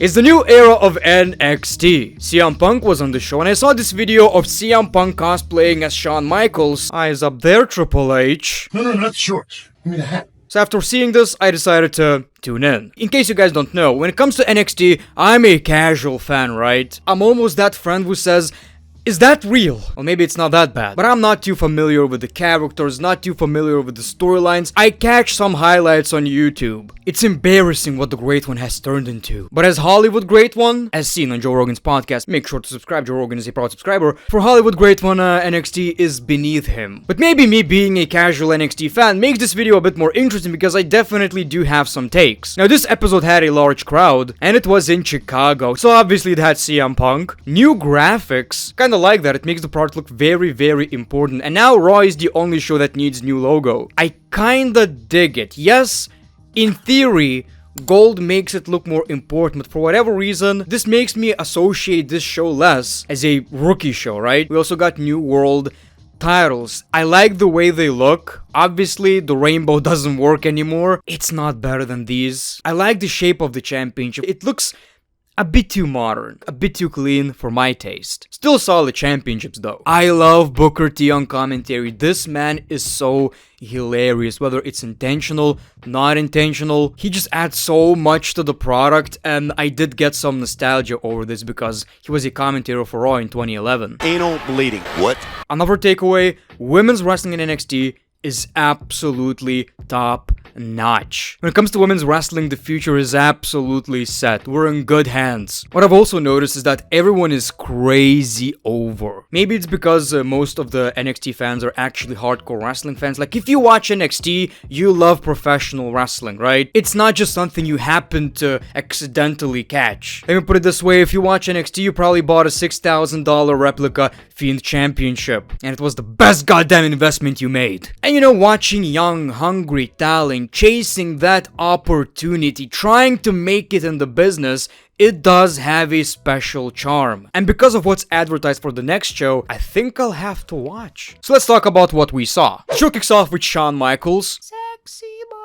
It's the new era of NXT. CM Punk was on the show and I saw this video of CM Punk cosplaying as Shawn Michaels. Eyes up there, Triple H. No, that's short. Give me the hat. So after seeing this, I decided to tune in. In case you guys don't know, when it comes to NXT, I'm a casual fan, right? I'm almost that friend who says, is that real? Well, maybe it's not that bad. But I'm not too familiar with the characters, not too familiar with the storylines. I catch some highlights on YouTube. It's embarrassing what the Great One has turned into. But as Hollywood Great One, as seen on Joe Rogan's podcast, make sure to subscribe. Joe Rogan is a proud subscriber. For Hollywood Great One, NXT is beneath him. But maybe me being a casual NXT fan makes this video a bit more interesting because I definitely do have some takes. Now, this episode had a large crowd, and it was in Chicago. So obviously it had CM Punk. New graphics. Kinda like that, it makes the product look very, very important. And now Raw is the only show that needs new logo. I kinda dig it. Yes, in theory, gold makes it look more important, but for whatever reason, this makes me associate this show less as a rookie show, right? We also got New World titles. I like the way they look. Obviously, the rainbow doesn't work anymore. It's not better than these. I like the shape of the championship. It looks a bit too modern, a bit too clean for my taste. Still solid championships though. I love Booker T on commentary. This man is so hilarious, whether it's intentional, not intentional. He just adds so much to the product, and I did get some nostalgia over this because he was a commentator for Raw in 2011. Anal bleeding. What? Another takeaway, women's wrestling in NXT is absolutely top notch. When it comes to women's wrestling, the future is absolutely set. We're in good hands. What I've also noticed is that everyone is crazy over. Maybe it's because most of the NXT fans are actually hardcore wrestling fans. Like, if you watch NXT, you love professional wrestling, right? It's not just something you happen to accidentally catch. Let me put it this way, if you watch NXT, you probably bought a $6,000 replica Fiend Championship, and it was the best goddamn investment you made. And you know, watching young, hungry talent chasing that opportunity, trying to make it in the business, it does have a special charm. And because of what's advertised for the next show, I think I'll have to watch. So let's talk about what we saw. The show kicks off with Shawn Michaels. Sexy boy.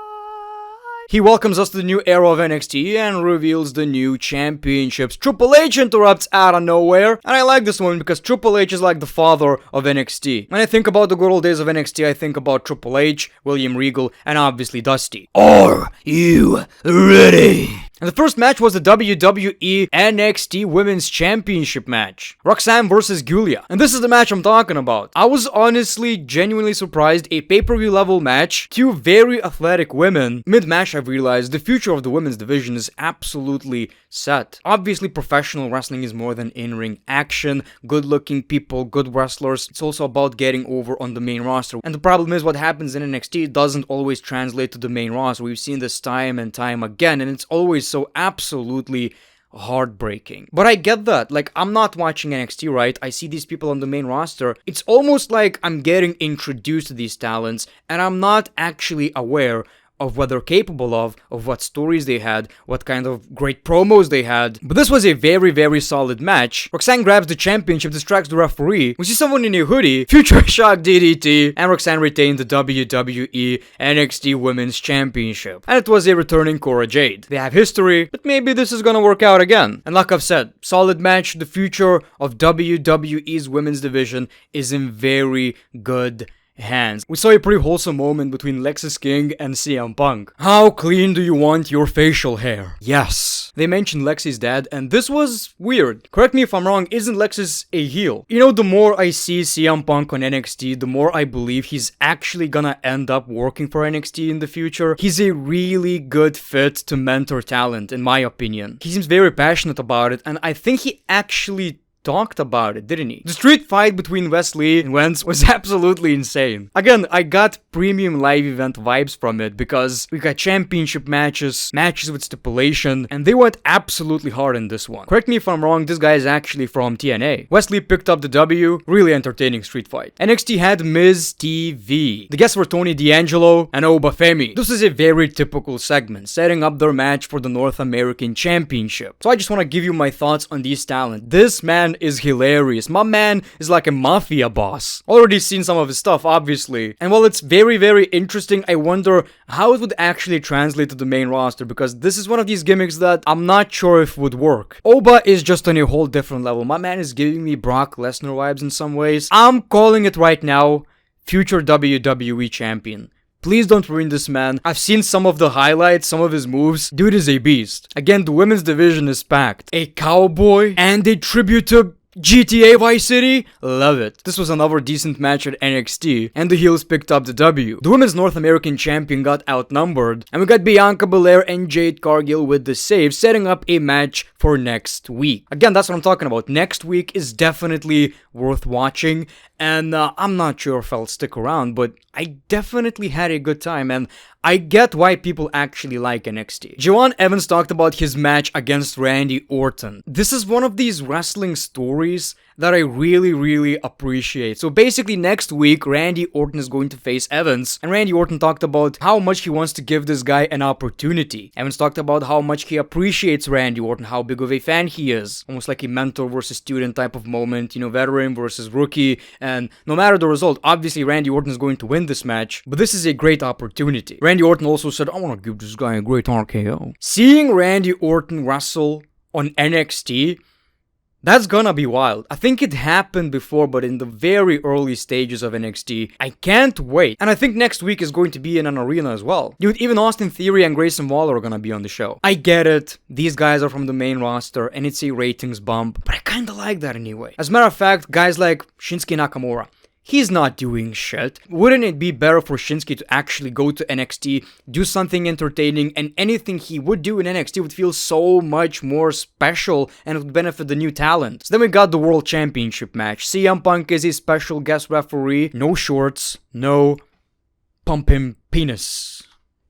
He welcomes us to the new era of NXT and reveals the new championships. Triple H interrupts out of nowhere, and I like this one because Triple H is like the father of NXT. When I think about the good old days of NXT, I think about Triple H, William Regal, and obviously Dusty. Are you ready? And the first match was the WWE NXT Women's Championship match. Roxanne versus Giulia. And this is the match I'm talking about. I was honestly genuinely surprised. A pay-per-view level match. Two very athletic women. Mid-match I've realized the future of the women's division is absolutely set. Obviously professional wrestling is more than in-ring action. Good-looking people, good wrestlers. It's also about getting over on the main roster. And the problem is what happens in NXT doesn't always translate to the main roster. We've seen this time and time again, and it's always so absolutely heartbreaking. But I get that. Like, I'm not watching NXT, right? I see these people on the main roster. It's almost like I'm getting introduced to these talents, and I'm not actually aware of what they're capable of what stories they had, what kind of great promos they had. But this was a very, very solid match. Roxanne grabs the championship, distracts the referee. We see someone in a hoodie, Future Shock DDT, and Roxanne retained the WWE NXT Women's Championship. And it was a returning Cora Jade. They have history, but maybe this is gonna work out again. And like I've said, solid match. The future of WWE's women's division is in very good hands. We saw a pretty wholesome moment between Lexis King and CM Punk. How clean do you want your facial hair? Yes. They mentioned Lexi's dad, and this was weird. Correct me if I'm wrong, isn't Lexis a heel? You know, the more I see CM Punk on NXT, the more I believe he's actually gonna end up working for NXT in the future. He's a really good fit to mentor talent, in my opinion. He seems very passionate about it, and I think he actually talked about it, didn't he? The street fight between Wes Lee and Wentz was absolutely insane. Again, I got premium live event vibes from it because we got championship matches, matches with stipulation, and they went absolutely hard in this one. Correct me if I'm wrong, this guy is actually from TNA. Wes Lee picked up the W, really entertaining street fight. NXT had Miz TV. The guests were Tony D'Angelo and Femi. This is a very typical segment, setting up their match for the North American Championship. So I just want to give you my thoughts on these talent. This man is hilarious. My man is like a mafia boss. Already seen some of his stuff, obviously. And while it's very, very interesting, I wonder how it would actually translate to the main roster, because this is one of these gimmicks that I'm not sure if would work. Oba is just on a whole different level. My man is giving me Brock Lesnar vibes in some ways. I'm calling it right now, future WWE champion. Please don't ruin this man. I've seen some of the highlights, some of his moves. Dude is a beast. Again, the women's division is packed. A cowboy and a tribute to GTA Vice City? Love it. This was another decent match at NXT, and the heels picked up the W. The Women's North American Champion got outnumbered, and we got Bianca Belair and Jade Cargill with the save, setting up a match for next week. Again, that's what I'm talking about. Next week is definitely worth watching, and I'm not sure if I'll stick around, but I definitely had a good time, and I get why people actually like NXT. Juwan Evans talked about his match against Randy Orton. This is one of these wrestling stories that I really appreciate. So basically next week, Randy Orton is going to face Evans, and Randy Orton talked about how much he wants to give this guy an opportunity. Evans talked about how much he appreciates Randy Orton, how big of a fan he is. Almost like a mentor versus student type of moment, you know, veteran versus rookie, and no matter the result, obviously Randy Orton is going to win this match, but this is a great opportunity. Randy Orton also said, I want to give this guy a great RKO. Seeing Randy Orton wrestle on NXT, that's gonna be wild. I think it happened before, but in the very early stages of NXT. I can't wait. And I think next week is going to be in an arena as well. Dude, even Austin Theory and Grayson Waller are gonna be on the show. I get it. These guys are from the main roster, and it's a ratings bump, but I kinda like that anyway. As a matter of fact, guys like Shinsuke Nakamura, he's not doing shit. Wouldn't it be better for Shinsuke to actually go to NXT, do something entertaining, and anything he would do in NXT would feel so much more special and would benefit the new talent. So then we got the World Championship match. CM Punk is a special guest referee. No shorts, no pump him penis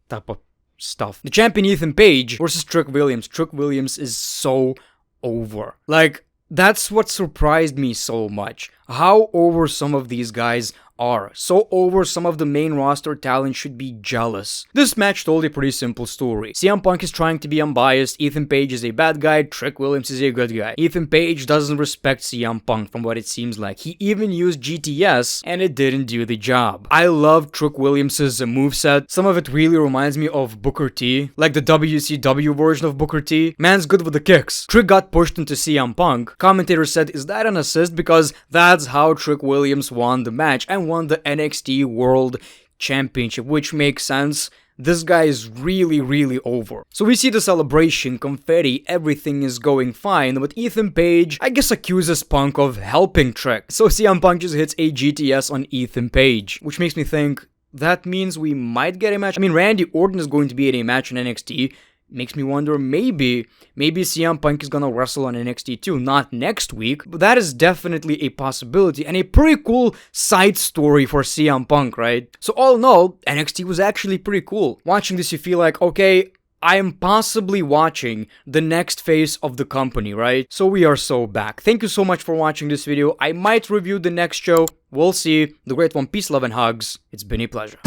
type of stuff. The champion Ethan Page versus Trick Williams. Trick Williams is so over. Like, that's what surprised me so much. How over some of these guys are. So over, some of the main roster talent should be jealous. This match told a pretty simple story. CM Punk is trying to be unbiased, Ethan Page is a bad guy, Trick Williams is a good guy. Ethan Page doesn't respect CM Punk from what it seems like. He even used GTS and it didn't do the job. I love Trick Williams' moveset. Some of it really reminds me of Booker T, like the WCW version of Booker T. Man's good with the kicks. Trick got pushed into CM Punk. Commentator said, is that an assist? Because that's how Trick Williams won the match and won the NXT World Championship, which makes sense. This guy is really over. So we see the celebration, confetti, everything is going fine, but Ethan Page, I guess, accuses Punk of helping Trick. So CM Punk just hits a GTS on Ethan Page, which makes me think that means we might get a match. I mean, Randy Orton is going to be in a match in NXT. Makes me wonder, maybe CM Punk is gonna wrestle on NXT too, not next week, but that is definitely a possibility and a pretty cool side story for CM Punk, right? So all in all, NXT was actually pretty cool. Watching this, you feel like, okay, I am possibly watching the next phase of the company, right? So we are so back. Thank you so much for watching this video. I might review the next show. We'll see. The Great One, peace, love, and hugs. It's been a pleasure.